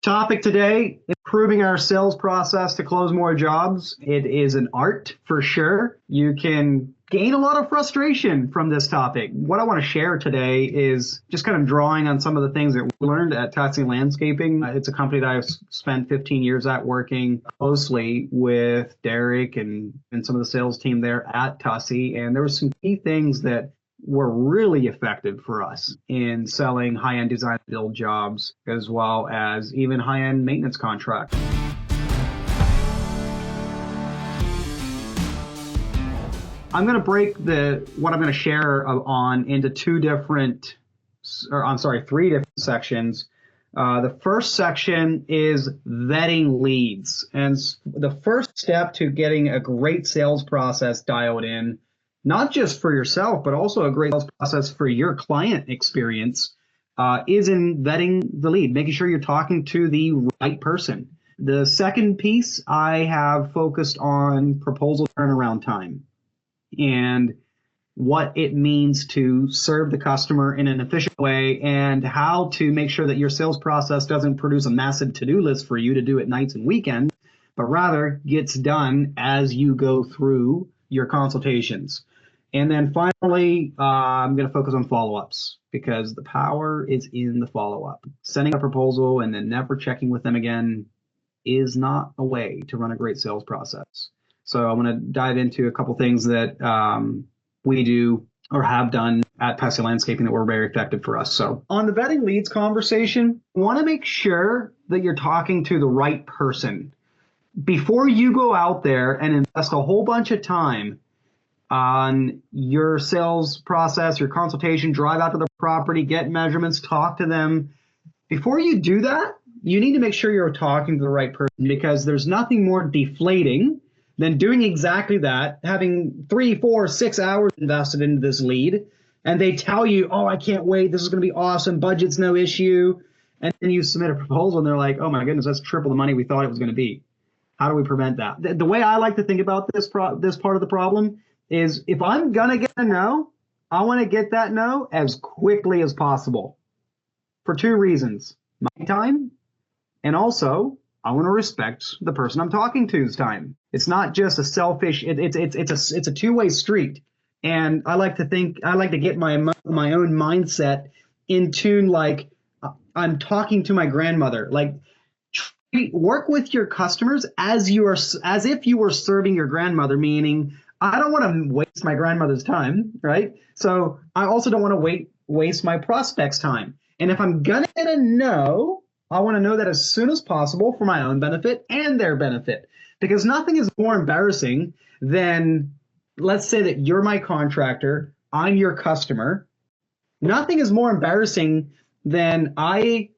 Topic today, improving our sales process to close more jobs. It is an art for sure. You can gain a lot of frustration from this topic. What I want to share today is just kind of drawing on some of the things that we learned at Taxi Landscaping. It's a company that I've spent 15 years at, working closely with Derek and some of the sales team there at Tussie. And there were some key things that were really effective for us in selling high-end design build jobs, as well as even high-end maintenance contracts. I'm going to break what I'm going to share on into three different sections. The first section is vetting leads. And the first step to getting a great sales process dialed in, not just for yourself, but also a great sales process for your client experience, is in vetting the lead, making sure you're talking to the right person. The second piece, I have focused on proposal turnaround time and what it means to serve the customer in an efficient way, and how to make sure that your sales process doesn't produce a massive to-do list for you to do at nights and weekends, but rather gets done as you go through your consultations. And then finally, I'm going to focus on follow-ups, because the power is in the follow-up. Sending a proposal and then never checking with them again is not a way to run a great sales process. So I'm going to dive into a couple things that we do or have done at Taxi Landscaping that were very effective for us. So on the vetting leads conversation, you want to make sure that you're talking to the right person. Before you go out there and invest a whole bunch of time on your sales process, your consultation, drive out to the property, get measurements, talk to them. Before you do that, you need to make sure you're talking to the right person, because there's nothing more deflating than doing exactly that, having 3, 4, 6 hours invested into this lead, and they tell you, oh, I can't wait, this is going to be awesome, budget's no issue, and then you submit a proposal and they're like, oh my goodness, that's triple the money we thought it was going to be. How do we prevent that? The way I like to think about this part of the problem is, if I'm going to get a no, I want to get that no as quickly as possible for two reasons: my time, and also I want to respect the person I'm talking to's time. It's not just a selfish, it's a two-way street. And I like to get my own mindset in tune, like I'm talking to my grandmother. Like, work with your customers as if you were serving your grandmother, meaning I don't want to waste my grandmother's time, right? So I also don't want to waste my prospect's time. And if I'm going to get a no, I want to know that as soon as possible, for my own benefit and their benefit. Because nothing is more embarrassing than, let's say that you're my contractor, I'm your customer. Nothing is more embarrassing than I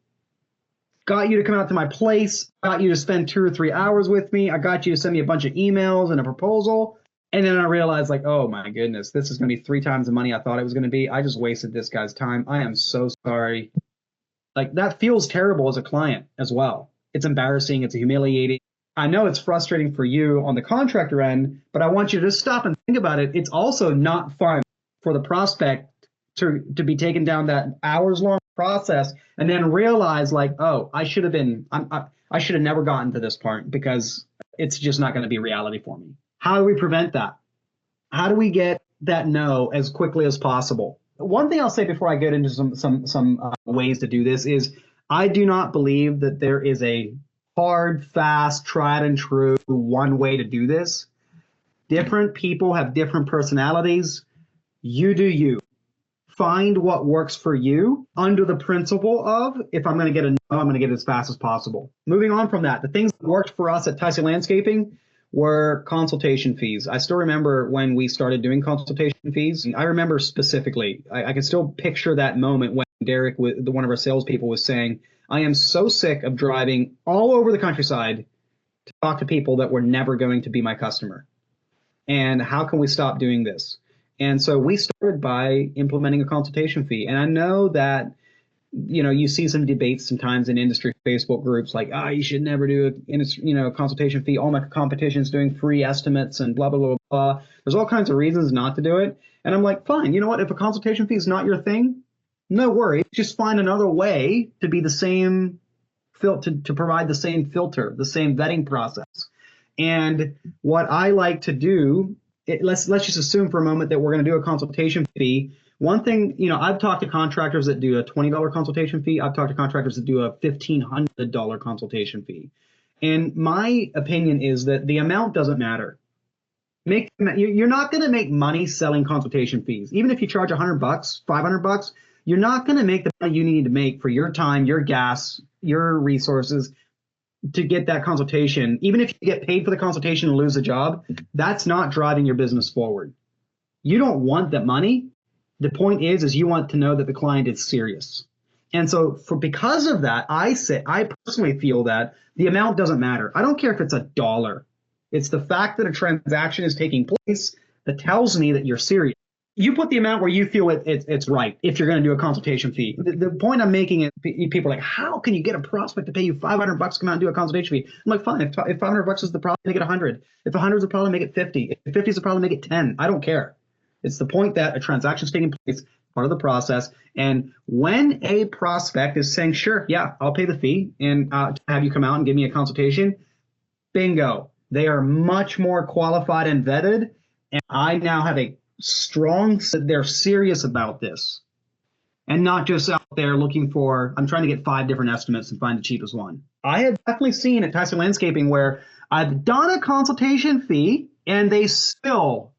got you to come out to my place, got you to spend 2 or 3 hours with me, I got you to send me a bunch of emails and a proposal, and then I realized, like, oh my goodness, this is going to be 3 times the money I thought it was going to be. I just wasted this guy's time. I am so sorry. Like, that feels terrible as a client as well. It's embarrassing. It's humiliating. I know it's frustrating for you on the contractor end, but I want you to just stop and think about it. It's also not fun for the prospect to be taken down that hours-long process and then realize, like, oh, I should have never gotten to this part, because it's just not going to be reality for me. How do we prevent that? How do we get that no as quickly as possible? One thing I'll say before I get into some ways to do this is, I do not believe that there is a hard, fast, tried and true one way to do this. Different people have different personalities. You do you. Find what works for you under the principle of, if I'm going to get a no, I'm going to get it as fast as possible. Moving on from that, the things that worked for us at Taxi Landscaping were consultation fees. I still remember when we started doing consultation fees. I remember specifically, I can still picture that moment when Derek, one of our salespeople, was saying, I am so sick of driving all over the countryside to talk to people that were never going to be my customer. And how can we stop doing this? And so we started by implementing a consultation fee. And I know that, you see some debates sometimes in industry Facebook groups, like, you should never do a consultation fee. All my competition's doing free estimates and blah, blah, blah, blah. There's all kinds of reasons not to do it. And I'm like, fine, you know what? If a consultation fee is not your thing, no worries. Just find another way to be the same to provide the same filter, the same vetting process. And what I like to do, let's just assume for a moment that we're going to do a consultation fee. One thing, I've talked to contractors that do a $20 consultation fee. I've talked to contractors that do a $1,500 consultation fee. And my opinion is that the amount doesn't matter. You're not going to make money selling consultation fees. Even if you charge $100, $500, you're not going to make the money you need to make for your time, your gas, your resources to get that consultation. Even if you get paid for the consultation and lose the job, that's not driving your business forward. You don't want that money. The point is you want to know that the client is serious. And so because of that, I personally feel that the amount doesn't matter. I don't care if it's $1. It's the fact that a transaction is taking place that tells me that you're serious. You put the amount where you feel it's right if you're going to do a consultation fee. The point I'm making is people are like, how can you get a prospect to pay you $500 to come out and do a consultation fee? I'm like, fine. If $500 is the problem, make it 100. If 100 is the problem, make it 50. If 50 is the problem, make it 10. I don't care. It's the point that a transaction is taking place, part of the process. And when a prospect is saying, sure, yeah, I'll pay the fee and have you come out and give me a consultation, bingo. They are much more qualified and vetted. And I now have a strong, they're serious about this and not just out there looking for, I'm trying to get 5 different estimates and find the cheapest one. I have definitely seen at Tyson Landscaping where I've done a consultation fee and they still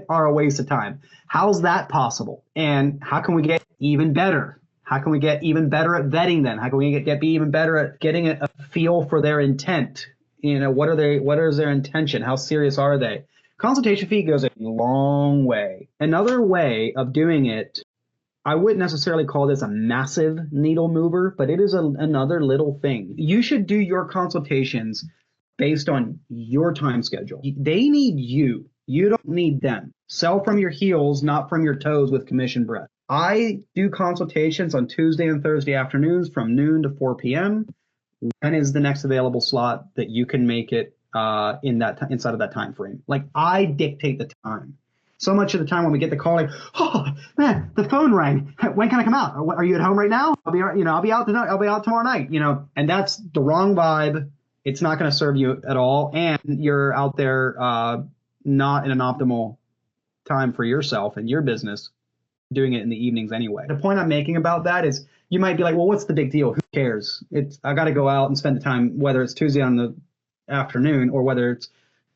are a waste of time. How's that possible? And how can we get even better? How can we get even better at vetting them? How can we be even better at getting a feel for their intent? What is their intention? How serious are they? Consultation fee goes a long way. Another way of doing it, I wouldn't necessarily call this a massive needle mover, but it is another little thing. You should do your consultations based on your time schedule. They need you. You don't need them. Sell from your heels, not from your toes with commission breath. I do consultations on Tuesday and Thursday afternoons from noon to 4 p.m. When is the next available slot that you can make it inside of that time frame? Like I dictate the time. So much of the time when we get the call, like, oh man, the phone rang. When can I come out? Are you at home right now? I'll be out tonight. I'll be out tomorrow night. And that's the wrong vibe. It's not going to serve you at all, and you're out there not in an optimal time for yourself and your business, doing it in the evenings anyway. The point I'm making about that is you might be like, well, what's the big deal? Who cares? I got to go out and spend the time, whether it's Tuesday on the afternoon or whether it's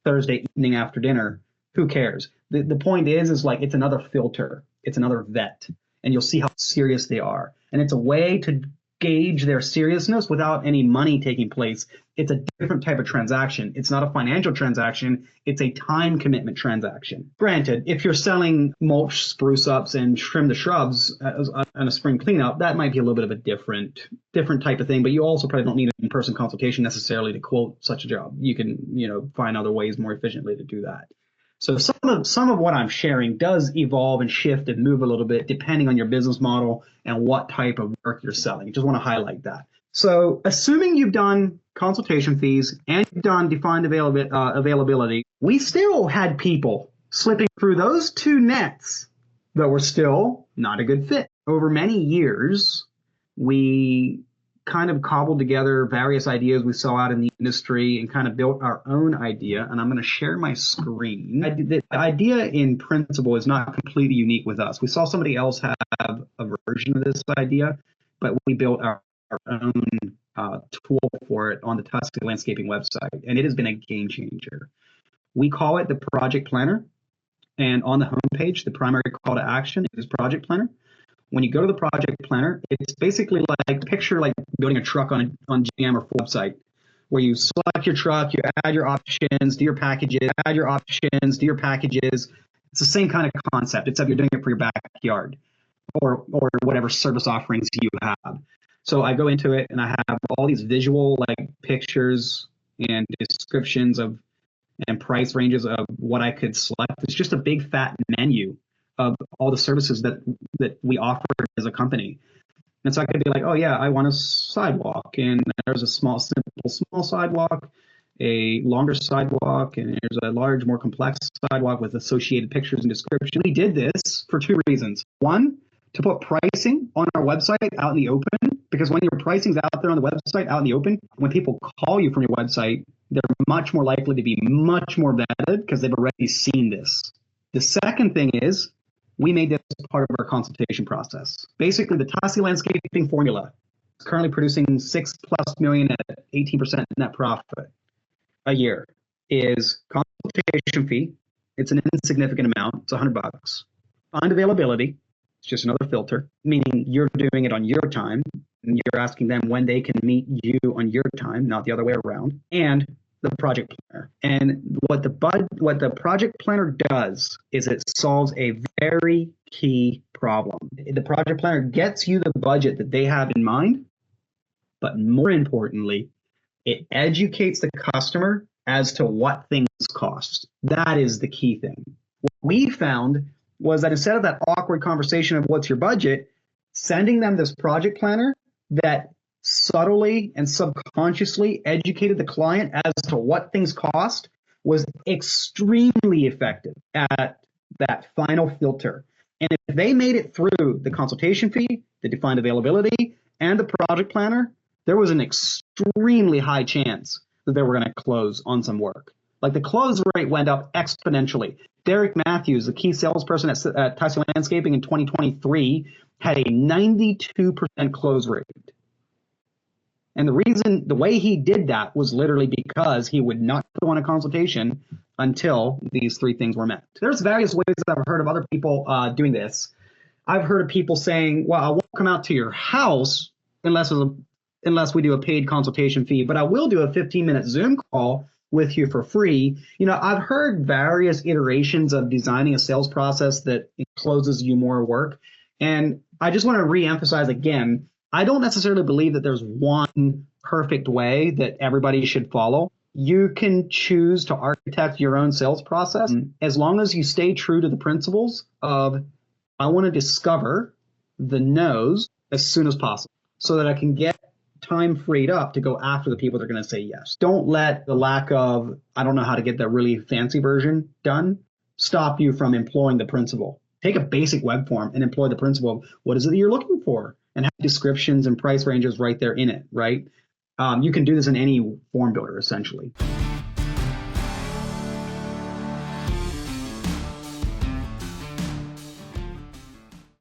Thursday evening after dinner. Who cares? The point is like it's another filter. It's another vet, and you'll see how serious they are. And it's a way to gauge their seriousness without any money taking place. It's a different type of transaction. It's not a financial transaction. It's a time commitment transaction. Granted, if you're selling mulch, spruce ups, and trim the shrubs on a spring cleanup, that might be a little bit of a different type of thing. But you also probably don't need an in-person consultation necessarily to quote such a job. You can, find other ways more efficiently to do that. So some of what I'm sharing does evolve and shift and move a little bit depending on your business model and what type of work you're selling. Just want to highlight that. So assuming you've done consultation fees and you've done defined availability, we still had people slipping through those two nets that were still not a good fit. Over many years, we kind of cobbled together various ideas we saw out in the industry and kind of built our own idea. And I'm going to share my screen. The idea in principle is not completely unique with us. We saw somebody else have a version of this idea, but we built our own tool for it on the Tuscan Landscaping website. And it has been a game changer. We call it the Project Planner. And on the homepage, the primary call to action is Project Planner. When you go to the Project Planner, it's basically picture building a truck on GM or Ford website, where you select your truck, you add your options, do your packages, add your options, do your packages. It's the same kind of concept, except you're doing it for your backyard or whatever service offerings you have. So I go into it and I have all these visual pictures and descriptions and price ranges of what I could select. It's just a big fat menu of all the services that we offer as a company. And so I could be like, oh yeah, I want a sidewalk, and there's a small sidewalk, a longer sidewalk, and there's a large, more complex sidewalk with associated pictures and description. We did this for 2 reasons. One, to put pricing on our website out in the open, Because when your pricing's out there on the website, out in the open, when people call you from your website, they're much more likely to be much more vetted because they've already seen this. The second thing is we made this part of our consultation process. Basically, the Tassi Landscaping formula is currently producing $6+ million at 18% net profit a year. Is consultation fee. It's an insignificant amount. It's $100. Find availability. It's just another filter, meaning you're doing it on your time and you're asking them when they can meet you on your time, not the other way around. And the project planner. And what the project planner does is it solves a very key problem. The project planner gets you the budget that they have in mind, but more importantly, it educates the customer as to what things cost. That is the key thing. What we found was that instead of that awkward conversation of what's your budget, sending them this project planner that subtly and subconsciously educated the client as to what things cost was extremely effective at that final filter. And if they made it through the consultation fee, the defined availability, and the project planner, there was an extremely high chance that they were going to close on some work. Like the close rate went up exponentially. Derek Matthews, the key salesperson at Tassi Landscaping in 2023, had a 92% close rate. And the way he did that was literally because he would not go on a consultation until these three things were met. There's various ways that I've heard of other people doing this. I've heard of people saying, well, I won't come out to your house unless we do a paid consultation fee, but I will do a 15-minute Zoom call with you for free. You know, I've heard various iterations of designing a sales process that closes you more work. And I just want to reemphasize again, I don't necessarily believe that there's one perfect way that everybody should follow. You can choose to architect your own sales process as long as you stay true to the principles of I want to discover the no's as soon as possible so that I can get time freed up to go after the people that are going to say yes. Don't let the lack of, I don't know how to get that really fancy version done, stop you from employing the principle. Take a basic web form and employ the principle of what is it that you're looking for and have descriptions and price ranges right there in it, right? You can do this in any form builder, essentially.